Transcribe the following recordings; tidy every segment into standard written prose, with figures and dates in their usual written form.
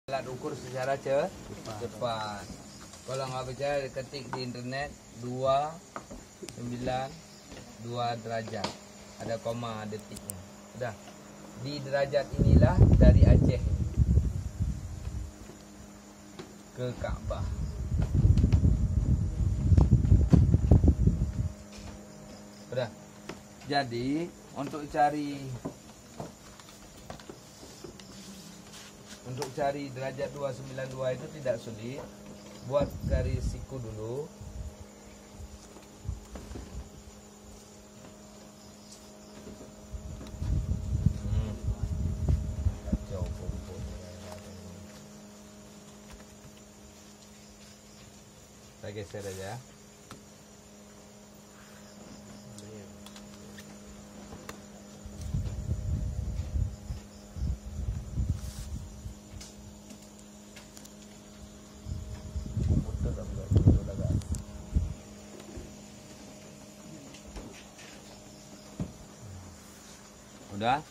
Alat ukur secara cepat. Kalau nggak percaya ketik di internet 292 derajat. Ada koma detiknya. Udah. Di derajat inilah dari Aceh ke Kaabah. Udah. Jadi untuk cari derajat 292 itu tidak sulit. Buat garis siku dulu. Kacau pokok. Kita geser aja. Udah,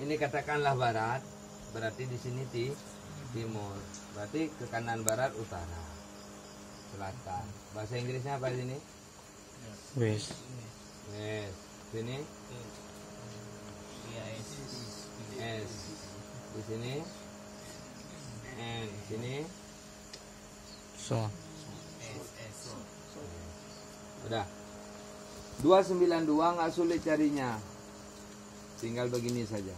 ini katakanlah barat, berarti di sini timur, berarti ke kanan barat utara, selatan. Bahasa Inggrisnya apa di sini? West. West. Sini? S. Di sini? N. Sini? So. Udah. 292 nggak sulit carinya. Tinggal begini saja.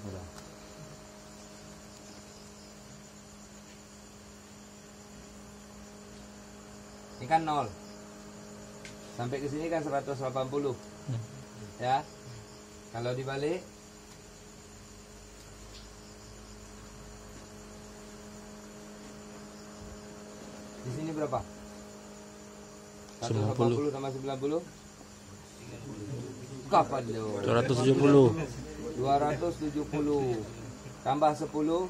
Udah. Ini kan 0. Sampai ke sini kan 180. Ya. Kalau dibalik di sini berapa? 180 tambah 90? Kapan lo? 270. 270 tambah 10?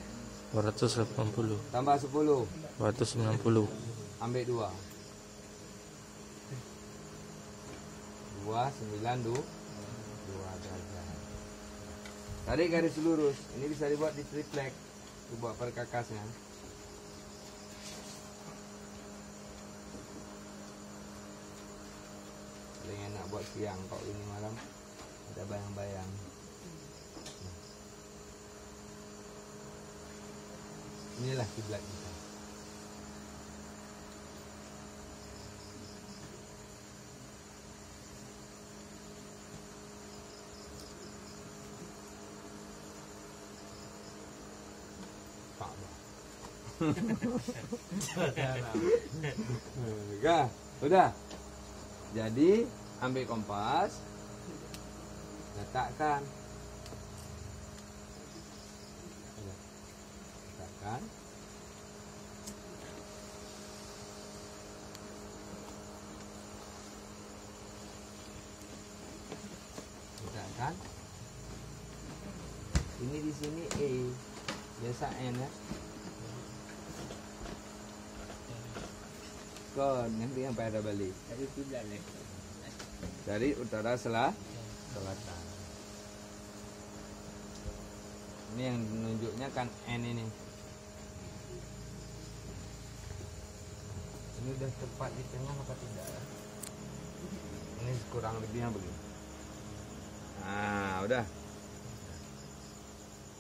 280. Tambah 10? 290. Ambil 2. 292 derajat. Tarik garis lurus. Ini bisa dibuat di triplek. Buat perkakasnya. Enak buat siang, kalau ini malam ada bayang-bayang. Inilah kiblat kita. Udah. Jadi ambil kompas, letakkan, letakkan, letakkan. Ini di sini E, biasa N ya. Kau nanti sampai ada balik. Dari utara selatan. Ini yang menunjuknya kan N ini. Ini udah tepat di tengah apa tidak ya? Ini kurang lebihnya begini. Nah, udah.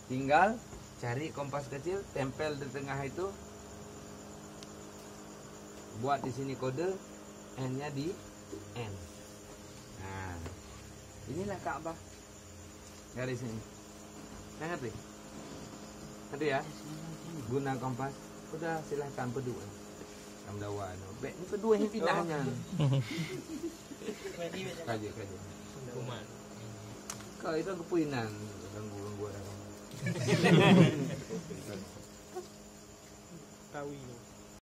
Tinggal cari kompas kecil, tempel di tengah itu. Buat di sini kode N-nya di N. Nah, inilah Ka'bah. Garis ini. Ngerti? Ngerti ya? Guna kompas. Udah silahkan berdua. Kamdawa. Ini berdua yang pindahnya. Kaji. Kau itu kepuinan. Ganggu ada kamu. Tahu.